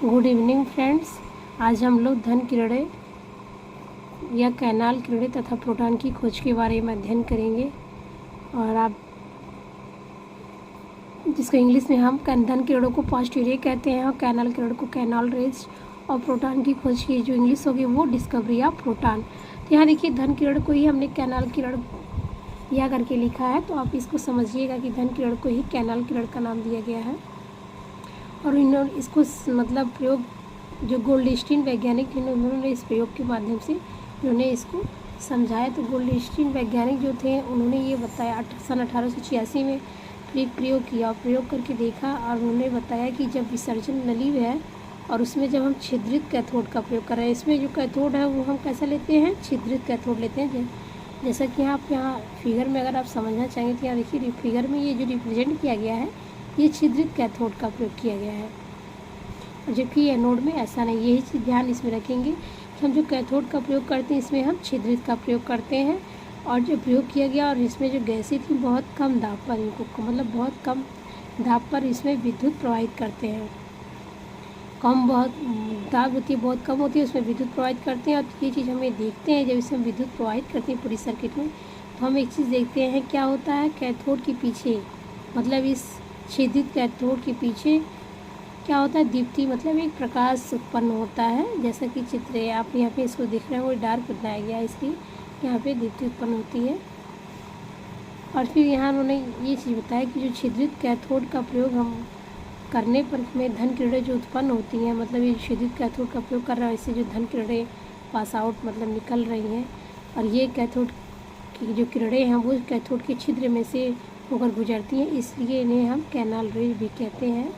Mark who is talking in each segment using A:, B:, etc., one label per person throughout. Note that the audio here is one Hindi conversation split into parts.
A: Good evening friends. आज हम लोग धन किरणें या कैनाल किरणें तथा प्रोटॉन की खोज के बारे में अध्ययन करेंगे। और आप जिसको इंग्लिश में हम धन किरणों को पॉजिटिव रे कहते हैं और कैनाल किरणों को कैनाल रेज, और प्रोटॉन की खोज की जो इंग्लिश होगी वो डिस्कवरी ऑफ प्रोटॉन। तो यहाँ देखिए धन किरण को ही हमने कैनाल किरण या करके लिखा है, तो आप इसको समझिएगा कि धन किरण को ही कैनाल किरण का नाम दिया गया है। और इन्होंने इसको मतलब प्रयोग जो गोल्डस्टीन वैज्ञानिक थे उन्होंने इस प्रयोग के माध्यम से उन्होंने इसको समझाया। तो गोल्डस्टीन वैज्ञानिक जो थे उन्होंने ये बताया सन 1886 में प्रयोग किया और प्रयोग करके देखा, और उन्होंने बताया कि जब विसर्जन नली है और उसमें जब हम छिद्रित कैथोड का प्रयोग कर रहे हैं, इसमें जो कैथोड है वो हम कैसा लेते हैं, छिद्रित कैथोड लेते हैं। जैसा कि आप यहाँ फिगर में अगर आप समझना चाहेंगे तो यहाँ देखिए फिगर में ये जो रिप्रेजेंट किया गया है ये छिद्रित कैथोड का प्रयोग किया गया है, जबकि एनोड में ऐसा नहीं। यही चीज़ ध्यान इसमें रखेंगे कि हम जो कैथोड का प्रयोग करते हैं इसमें हम छिद्रित का प्रयोग करते हैं। और जो प्रयोग किया गया और इसमें जो गैसें थी बहुत कम दाब पर इनको मतलब बहुत कम दाब पर इसमें विद्युत प्रवाहित करते हैं। बहुत दाब होती है, बहुत कम होती है, उसमें विद्युत प्रवाहित करते हैं। और ये चीज़ हमें देखते हैं जब इसमें विद्युत प्रवाहित करते हैं पूरी सर्किट में, तो हम एक चीज़ देखते हैं क्या होता है कैथोड के पीछे, मतलब इस छिद्रित कैथोड के पीछे क्या होता है, दीप्ति मतलब एक प्रकाश उत्पन्न होता है। जैसा कि चित्र है आप यहाँ पे इसको देख रहे हैं, वो डार्क बनाया गया है, इसलिए यहाँ पे दीप्ति उत्पन्न होती है। और फिर यहाँ उन्होंने ये चीज़ बताया कि जो छिद्रित कैथोड का प्रयोग हम करने पर में धन किरणें जो उत्पन्न होती हैं, मतलब ये छिद्रित कैथोड का प्रयोग कर रहा है इससे जो धन किरणें पास आउट मतलब निकल रही हैं, और ये कैथोड की जो किरणें हैं वो कैथोड के छिद्र में से होकर गुजरती हैं, इसलिए इन्हें हम कैनाल रेज भी कहते हैं।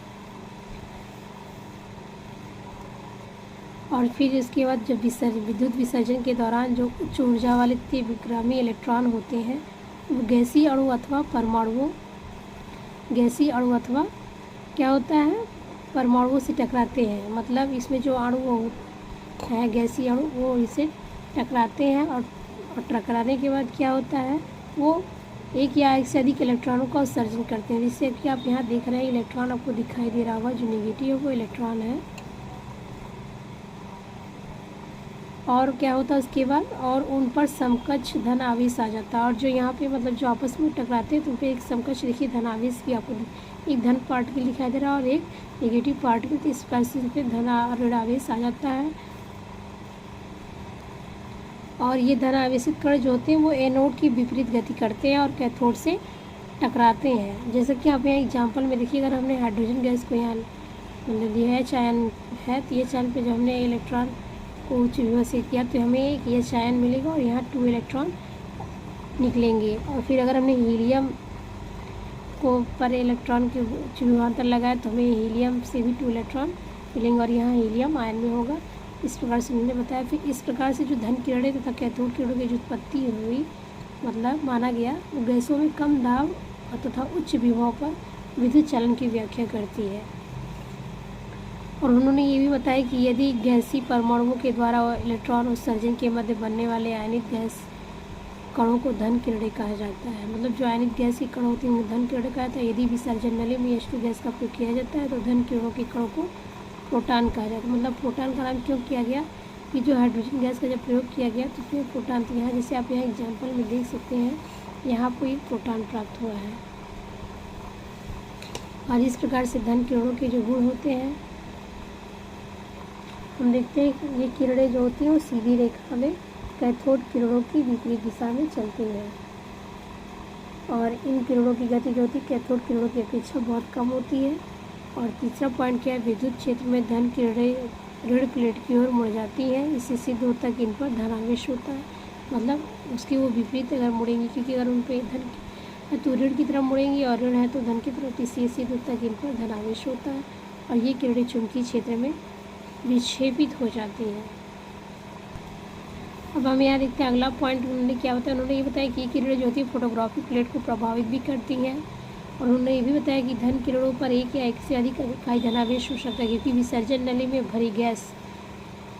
A: और फिर इसके बाद जब विद्युत विसर्जन के दौरान जो उच्च ऊर्जा वाले तीव्रगामी इलेक्ट्रॉन होते हैं वो गैसीय अणु अथवा क्या होता है, परमाणुओं से टकराते हैं। मतलब इसमें जो अणु है गैसीय अणु वो इसे टकराते हैं, और टकराने के बाद क्या होता है वो एक या एक से अधिक इलेक्ट्रॉनों का उत्सर्जन करते हैं। जिससे कि आप यहाँ देख रहे हैं इलेक्ट्रॉन आपको दिखाई दे रहा होगा, जो नेगेटिव है वो इलेक्ट्रॉन है। और क्या होता है उसके बाद, और उन पर समकक्ष धन आवेश आ जाता है। और जो यहाँ पे मतलब जो आपस में टकराते हैं तो उन पर एक समकक्ष देखिए धन आवेश भी आपको एक धन पार्टिकल दिखाई दे रहा है और एक नेगेटिव पार्टिकल, तो इस प्रकार से धन ऋण आवेश आ जाता है। और ये धन आवेशित कण जो होते हैं वो एनोड की विपरीत गति करते हैं और कैथोड से टकराते हैं। जैसे कि आप यहाँ एग्जांपल में देखिए, अगर हमने हाइड्रोजन गैस को यहाँ मतलब दिया है आयन है, तो ये आयन पे जब हमने इलेक्ट्रॉन को उच्च विभव से किया तो हमें एक ये आयन मिलेगा और यहाँ 2 इलेक्ट्रॉन निकलेंगे। और फिर अगर हमने हीलियम को पर इलेक्ट्रॉन के उच्च विभवांतर लगाया तो हमें हीलियम से भी 2 इलेक्ट्रॉन मिलेंगे और यहाँ हीलियम आयन में होगा। इस प्रकार से उन्होंने बताया। फिर इस प्रकार से जो धन किरणें तथा कैथोड किरणों की जो उत्पत्ति हुई मतलब माना गया वो गैसों में कम दाब तथा उच्च विभव पर विद्युत चालन की व्याख्या करती है। और उन्होंने ये भी बताया कि यदि गैसीय परमाणुओं के द्वारा इलेक्ट्रॉन उत्सर्जन के मध्य बनने वाले आयनित गैस कणों को धन किरणें कहा जाता है। मतलब जो आयनित गैस के कण होते हैं उन्हें धन किरणें कहा जाता है। यदि विसर्जन नली में H2 गैस का प्रयोग किया जाता है तो धन किरणों के कणों को प्रोटॉन कहा जाता है। मतलब प्रोटॉन का नाम क्यों किया गया कि जो हाइड्रोजन गैस का जब प्रयोग किया गया तो उसमें प्रोटॉन, तो यहाँ जैसे आप यहाँ एग्जाम्पल में देख सकते हैं यहाँ आपको एक प्रोटॉन प्राप्त हुआ है। और इस प्रकार से धन किरणों के जो गुण होते हैं हम देखते हैं कि ये किरणें जो होती हैं वो सीधी रेखा में कैथोड किरणों की विपरीत दिशा में चलती हैं, और इन किरणों की गति जो होती है कैथोड किरणों की अपेक्षा बहुत कम होती है। और तीसरा पॉइंट क्या है, विद्युत क्षेत्र में धन किरणें ऋण प्लेट की ओर मुड़ जाती हैं। इससे सिद्ध होता है कि इन पर धनावेश होता है, मतलब उसकी वो विपरीत अगर मुड़ेंगी, क्योंकि अगर उन पर धन है तो ऋण की तरफ मुड़ेंगी और ऋण है तो धन की तरफ, इससे सिद्ध होता है कि इन पर धनावेश होता है और ये किरणें चुंबकीय क्षेत्र में विक्षेपित हो जाती हैं। अब हम यहाँ देखते हैं अगला पॉइंट उन्होंने क्या बताया। उन्होंने ये बताया कि किरणें जो होती है फोटोग्राफिक प्लेट को प्रभावित भी करती हैं। और उन्होंने ये भी बताया कि धन किरणों पर एक या एक से अधिक इकाई धनावेश हो सकता है, क्योंकि विसर्जन नली में भरी गैस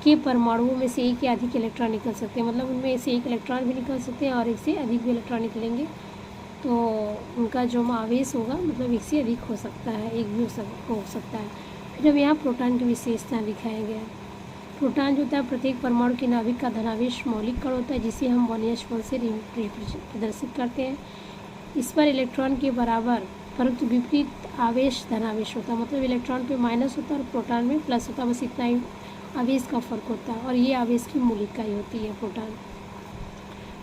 A: के परमाणुओं में से एक या अधिक इलेक्ट्रॉन निकल सकते हैं। मतलब उनमें से एक इलेक्ट्रॉन भी निकल सकते हैं और एक से अधिक भी इलेक्ट्रॉन निकलेंगे, तो उनका जो आवेश होगा मतलब एक से अधिक हो सकता है, एक भी हो सकता है। फिर अब यहाँ प्रोटॉन की विशेषता दिखाया गया है। प्रोटॉन जो होता है प्रत्येक परमाणु के नाभिक का धनावेश मौलिक कण होता है, जिसे हम 1s1 से प्रदर्शित करते हैं। इस पर इलेक्ट्रॉन के बराबर परंतु विपरीत आवेश धनावेश होता है, मतलब इलेक्ट्रॉन पे माइनस होता है और प्रोटॉन में प्लस होता है, बस इतना ही आवेश का फर्क होता है। और ये आवेश की मूल इकाई होती है प्रोटॉन।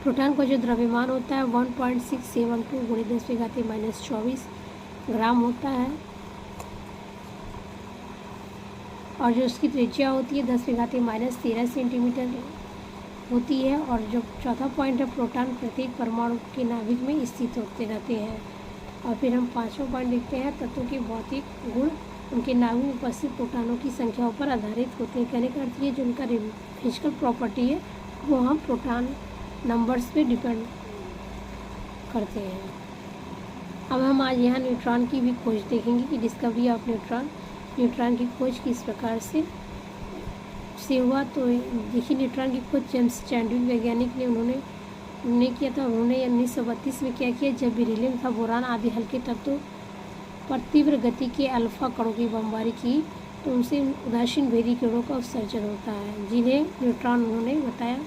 A: प्रोटॉन का जो द्रव्यमान होता है 1.672 × 10⁻⁻24 ग्राम होता है, और जो उसकी त्रिज्या होती है 10⁻13 सेंटीमीटर होती है। और जो चौथा पॉइंट है, प्रोटॉन प्रत्येक परमाणु के नाभिक में स्थित होते रहते हैं। और फिर हम पांचवा पॉइंट देखते हैं, तत्वों के भौतिक गुण उनके नाभिक में उपस्थित प्रोटॉनों की संख्या पर आधारित होते हैं। कहने का अर्थ ये जो उनका फिजिकल प्रॉपर्टी है वो हम प्रोटॉन नंबर्स पे डिपेंड करते हैं। अब हम आज यहाँ न्यूट्रॉन की भी खोज देखेंगे कि डिस्कवरी ऑफ न्यूट्रॉन की खोज किस प्रकार से हुआ। तो देखिए, न्यूट्रॉन की खोज जेम्स चैडविक वैज्ञानिक ने उन्होंने किया था। उन्होंने 1932 में क्या किया, जब बेरिलियम था बोरान आदि हल्के तत्वों पर तीव्र गति के अल्फा कणों की बमबारी की, तो उनसे उदासीन भेदी किरणों का उत्सर्जन होता है, जिन्हें न्यूट्रॉन उन्होंने बताया।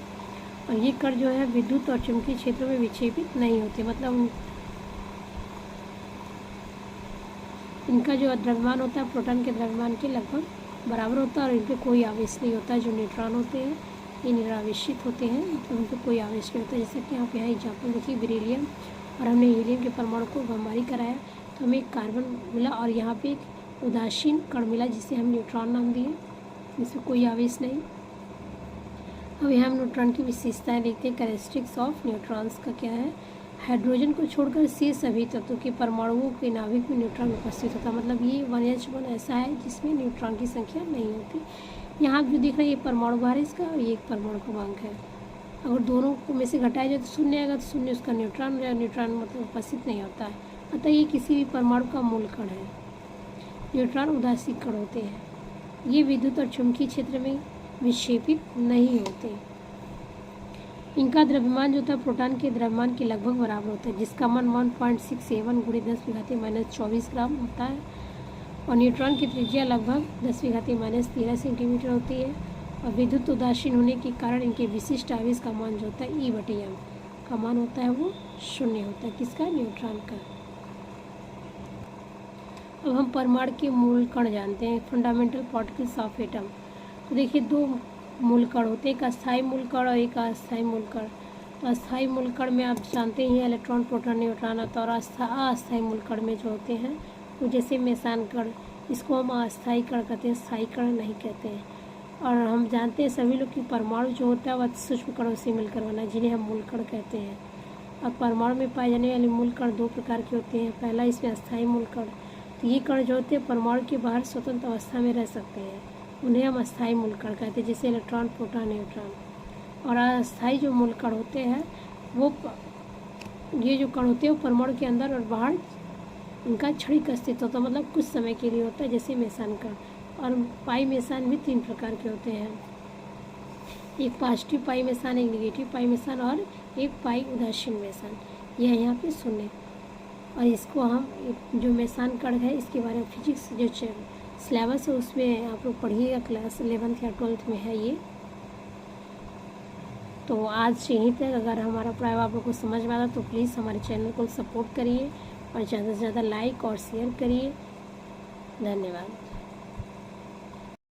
A: और ये कण जो है विद्युत और चुंबकीय क्षेत्रों में विक्षेपित नहीं होते, मतलब इनका जो द्रव्यमान होता है प्रोटॉन के द्रव्यमान के लगभग बराबर होता है, और इन पर कोई आवेश नहीं होता है। जो न्यूट्रॉन होते हैं ये निरावेशित होते हैं, तो उन पर कोई आवेश नहीं होता। जैसे कि आप यहाँ एग्जाम्पल देखिए, बेरिलियम और हमने हीलियम के परमाणु को बमबारी कराया तो हमें एक कार्बन मिला, और यहाँ पे एक उदासीन कण मिला जिसे हम न्यूट्रॉन नाम दिए, जिसमें कोई आवेश नहीं। अब यहाँ हम न्यूट्रॉन की विशेषताएँ देखते हैं। कैरेक्टरिस्टिक्स ऑफ न्यूट्रॉन्स का क्या है, हाइड्रोजन को छोड़कर शेष सभी तत्वों के परमाणुओं के नाभिक में न्यूट्रॉन उपस्थित होता है, मतलब ये 1s1 ऐसा है जिसमें न्यूट्रॉन की संख्या नहीं होती। यहाँ जो देख रहे हैं ये परमाणु भार है इसका, और ये एक परमाणु क्रमांक है। अगर दोनों को में से घटाया जाए तो शून्य आएगा, तो शून्य उसका न्यूट्रॉन या न्यूट्रॉन मतलब उपस्थित नहीं होता है। अतः ये किसी भी परमाणु का मूल कण है। न्यूट्रॉन उदासीन कण होते हैं, ये विद्युत और चुंबकीय क्षेत्र में विक्षेपित नहीं होते। इनका द्रव्यमान जो होता है प्रोटॉन के द्रव्यमान के लगभग बराबर होता है, जिसका मान 1.67 × 10⁻⁻24 ग्राम होता है। और न्यूट्रॉन की त्रिज्या लगभग 10⁻13 सेंटीमीटर होती है। और विद्युत उदासीन होने के कारण इनके विशिष्ट आवेश का मान जो होता है E/m का मान होता है वो 0 होता है, किसका, न्यूट्रॉन का। अब हम परमाणु के मूल कण जानते हैं, फंडामेंटल पार्टिकल्स ऑफ एटम। तो देखिए, दो मूल कण होते हैं, एक अस्थायी मूल कण और एक अस्थायी मूल कण। तो अस्थायी मूल कण में आप जानते ही हैं इलेक्ट्रॉन प्रोटॉन न्यूट्रॉन होता है, और अस्थायी मूल कण में जो होते हैं वो जैसे मेसान कण, इसको हम अस्थायी कण कहते हैं, स्थायी कण नहीं कहते हैं। और हम जानते हैं सभी लोग कि परमाणु जो होता है वह सूक्ष्म कणों से मिलकर बना है, जिन्हें हम मूल कण कहते हैं। और परमाणु में पाए जाने वाले मूल कण दो प्रकार के होते हैं। पहला इसमें अस्थायी मूल कण, तो ये कण जो होते हैं परमाणु के बाहर स्वतंत्र अवस्था में रह सकते हैं, उन्हें हम अस्थायी मूल कण कहते हैं, जैसे इलेक्ट्रॉन प्रोटॉन न्यूट्रॉन। और अस्थायी जो मूल कण होते हैं वो ये जो कण होते हैं वो परमाणु के अंदर और बाहर उनका क्षणिक अस्तित्व होता है, मतलब कुछ समय के लिए होता है, जैसे मेसान कण। और पाई मेसान भी 3 प्रकार के होते हैं, एक पॉजिटिव पाई मेसान, एक नेगेटिव पाई मेसान और एक पाई उदासीन मेसान। यह यहाँ पे सुने। और इसको हम जो मेसान कण है इसके बारे में फिजिक्स जो सिलेबस है उसमें आप लोग पढ़िएगा, क्लास 11th या 12th में है ये। तो आज यहीं तक। अगर हमारा पढ़ाई आप लोग को समझ में आता तो प्लीज़ हमारे चैनल को सपोर्ट करिए और ज़्यादा से ज़्यादा लाइक और शेयर करिए। धन्यवाद।